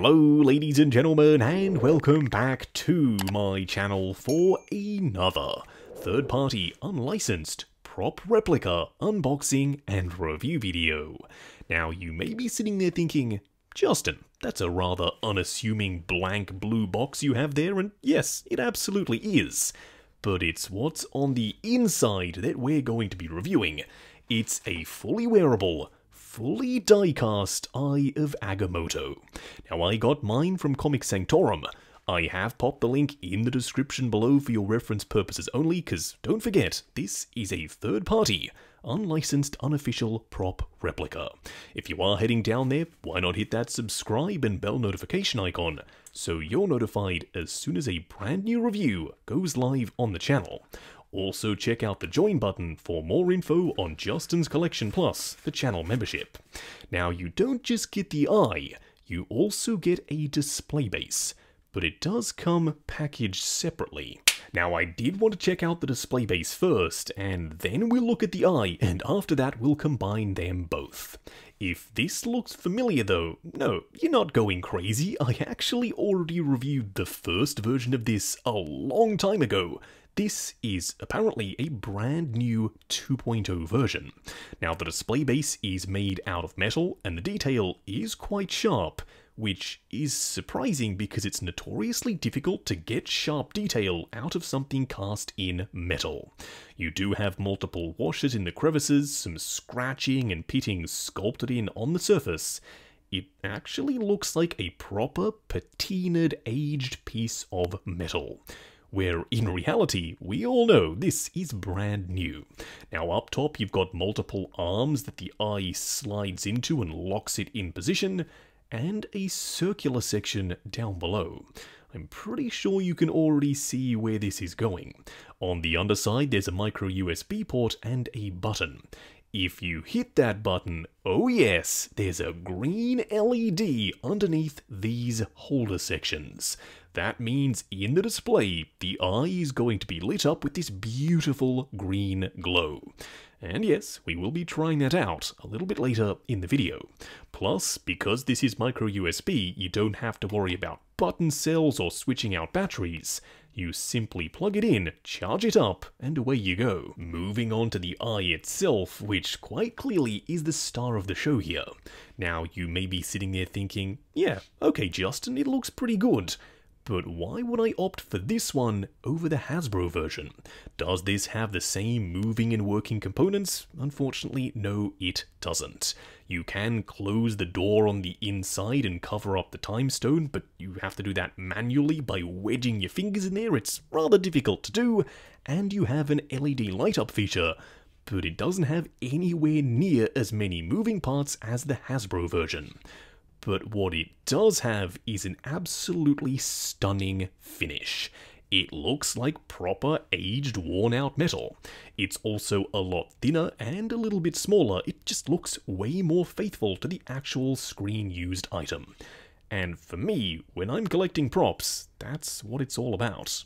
Hello ladies and gentlemen, and welcome back to my channel for another third-party unlicensed prop replica unboxing and review video. Now you may be sitting there thinking, Justin, that's a rather unassuming blank blue box you have there, and yes, it absolutely is. But it's what's on the inside that we're going to be reviewing. It's a fully wearable, fully die-cast Eye of Agamotto. Now I got mine from Comic Sanctorum. I have popped the link in the description below for your reference purposes only, because don't forget, this is a third-party, unlicensed, unofficial prop replica. If you are heading down there, why not hit that subscribe and bell notification icon, so you're notified as soon as a brand new review goes live on the channel. Also check out the join button for more info on Justin's Collection Plus, the channel membership. Now you don't just get the eye, you also get a display base, but it does come packaged separately. Now I did want to check out the display base first, and then we'll look at the eye, and after that we'll combine them both. If this looks familiar though, no, you're not going crazy. I actually already reviewed the first version of this a long time ago. This is apparently a brand new 2.0 version. Now the display base is made out of metal and the detail is quite sharp, which is surprising because it's notoriously difficult to get sharp detail out of something cast in metal. You do have multiple washes in the crevices, some scratching and pitting sculpted in on the surface. It actually looks like a proper patinaed, aged piece of metal, where in reality, we all know this is brand new. Now up top you've got multiple arms that the eye slides into and locks it in position, and a circular section down below. I'm pretty sure you can already see where this is going. On the underside there's a micro USB port and a button. If you hit that button, oh yes, there's a green LED underneath these holder sections. That means in the display, the eye is going to be lit up with this beautiful green glow. And yes, we will be trying that out a little bit later in the video. Plus, because this is micro USB, you don't have to worry about button cells or switching out batteries. You simply plug it in, charge it up, and away you go. Moving on to the eye itself, which quite clearly is the star of the show here. Now, you may be sitting there thinking, yeah, okay Justin, it looks pretty good. But why would I opt for this one over the Hasbro version? Does this have the same moving and working components? Unfortunately, no, it doesn't. You can close the door on the inside and cover up the time stone, but you have to do that manually by wedging your fingers in there. It's rather difficult to do, and you have an LED light-up feature, but it doesn't have anywhere near as many moving parts as the Hasbro version. But what it does have is an absolutely stunning finish. It looks like proper aged, worn-out metal. It's also a lot thinner and a little bit smaller. It just looks way more faithful to the actual screen-used item. And for me, when I'm collecting props, that's what it's all about.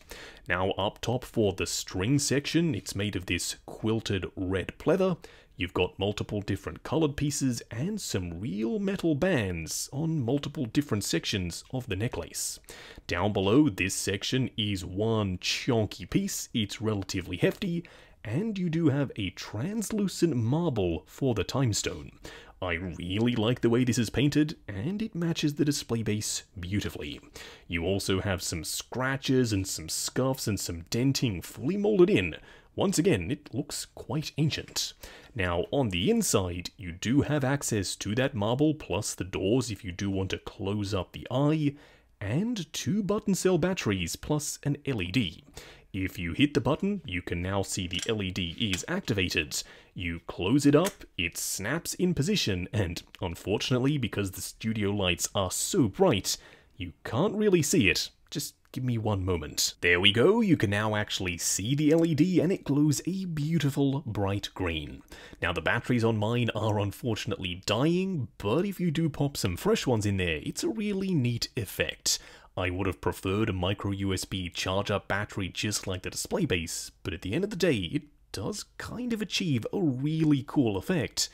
Now up top for the string section, it's made of this quilted red pleather. You've got multiple different colored pieces and some real metal bands on multiple different sections of the necklace. Down below, this section is one chunky piece. It's relatively hefty, and you do have a translucent marble for the time stone. I really like the way this is painted, and it matches the display base beautifully. You also have some scratches and some scuffs and some denting fully molded in. Once again, it looks quite ancient. Now, on the inside, you do have access to that marble, plus the doors if you do want to close up the eye, and 2 button cell batteries, plus an LED. If you hit the button, you can now see the LED is activated. You close it up, it snaps in position, and unfortunately, because the studio lights are so bright, you can't really see it. Just give me one moment. There we go, you can now actually see the LED and it glows a beautiful bright green. Now the batteries on mine are unfortunately dying, but if you do pop some fresh ones in there, it's a really neat effect. I would have preferred a micro USB charge-up battery just like the display base, but at the end of the day, it does kind of achieve a really cool effect.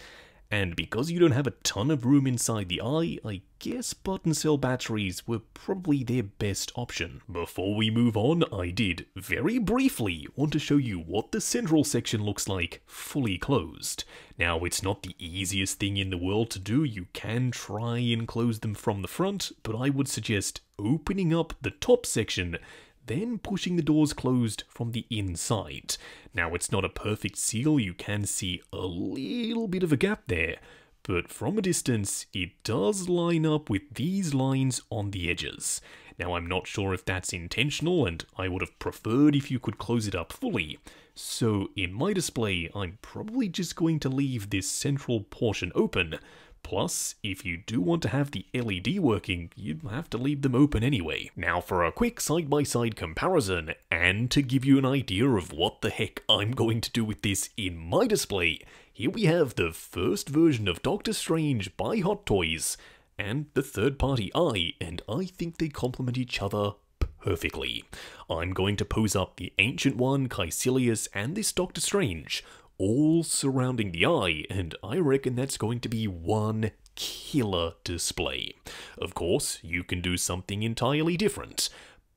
and because you don't have a ton of room inside the eye, I guess button cell batteries were probably their best option. Before we move on, I did very briefly want to show you what the central section looks like fully closed. Now, it's not the easiest thing in the world to do. You can try and close them from the front, but I would suggest opening up the top section, then pushing the doors closed from the inside. Now, it's not a perfect seal, you can see a little bit of a gap there, but from a distance, it does line up with these lines on the edges. Now, I'm not sure if that's intentional, and I would have preferred if you could close it up fully. So, in my display, I'm probably just going to leave this central portion open. Plus, if you do want to have the LED working, you'd have to leave them open anyway. Now for a quick side-by-side comparison, and to give you an idea of what the heck I'm going to do with this in my display, here we have the first version of Doctor Strange by Hot Toys, and the third-party Eye, and I think they complement each other perfectly. I'm going to pose up the Ancient One, Caecilius, and this Doctor Strange, all surrounding the eye, and I reckon that's going to be one killer display. Of course, you can do something entirely different,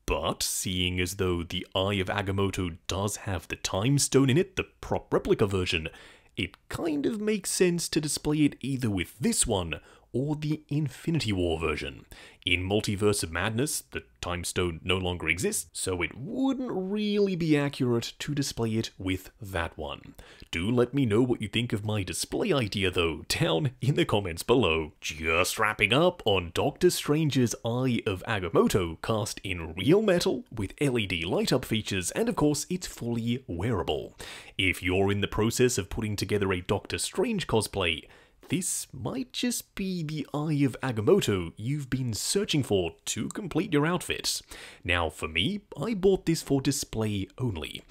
but seeing as though the Eye of Agamotto does have the Time Stone in it, the prop replica version, it kind of makes sense to display it either with this one or the Infinity War version. In Multiverse of Madness, the Time Stone no longer exists, so it wouldn't really be accurate to display it with that one. Do let me know what you think of my display idea though, down in the comments below. Just wrapping up on Doctor Strange's Eye of Agamotto, cast in real metal, with LED light-up features, and of course it's fully wearable. If you're in the process of putting together a Doctor Strange cosplay, this might just be the Eye of Agamotto you've been searching for to complete your outfit. Now for me, I bought this for display only,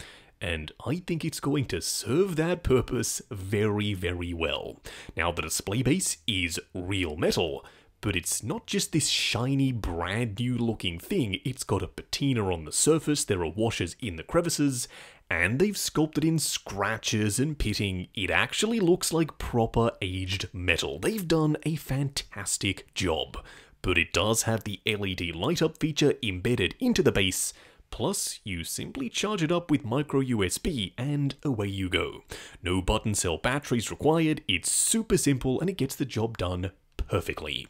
and I think it's going to serve that purpose very, very well. Now the display base is real metal, but it's not just this shiny, brand new looking thing. It's got a patina on the surface, there are washers in the crevices, and they've sculpted in scratches and pitting. It actually looks like proper aged metal. They've done a fantastic job. But it does have the LED light up feature embedded into the base, plus you simply charge it up with micro USB and away you go. No button cell batteries required, it's super simple and it gets the job done perfectly.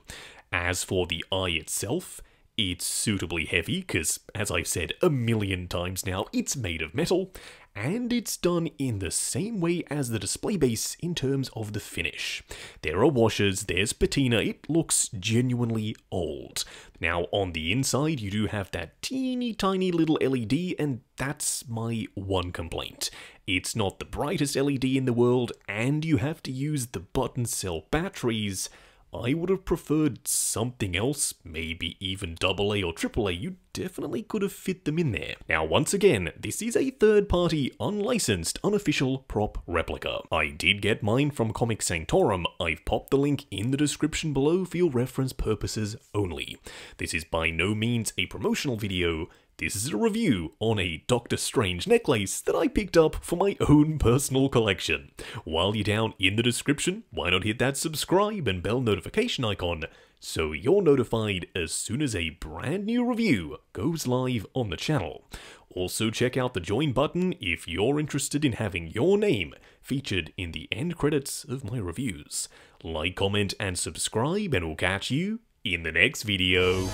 As for the eye itself, it's suitably heavy, because, as I've said a million times now, it's made of metal, and it's done in the same way as the display base in terms of the finish. There are washers, there's patina, it looks genuinely old. Now, on the inside, you do have that teeny tiny little LED, and that's my one complaint. It's not the brightest LED in the world, and you have to use the button cell batteries. I would have preferred something else, maybe even AA or AAA. You definitely could have fit them in there. Now, once again, this is a third-party, unlicensed, unofficial prop replica. I did get mine from Comic Sanctorum. I've popped the link in the description below for your reference purposes only. This is by no means a promotional video. This is a review on a Doctor Strange necklace that I picked up for my own personal collection. While you're down in the description, why not hit that subscribe and bell notification icon so you're notified as soon as a brand new review goes live on the channel. Also check out the join button if you're interested in having your name featured in the end credits of my reviews. Like, comment and subscribe, and we'll catch you in the next video.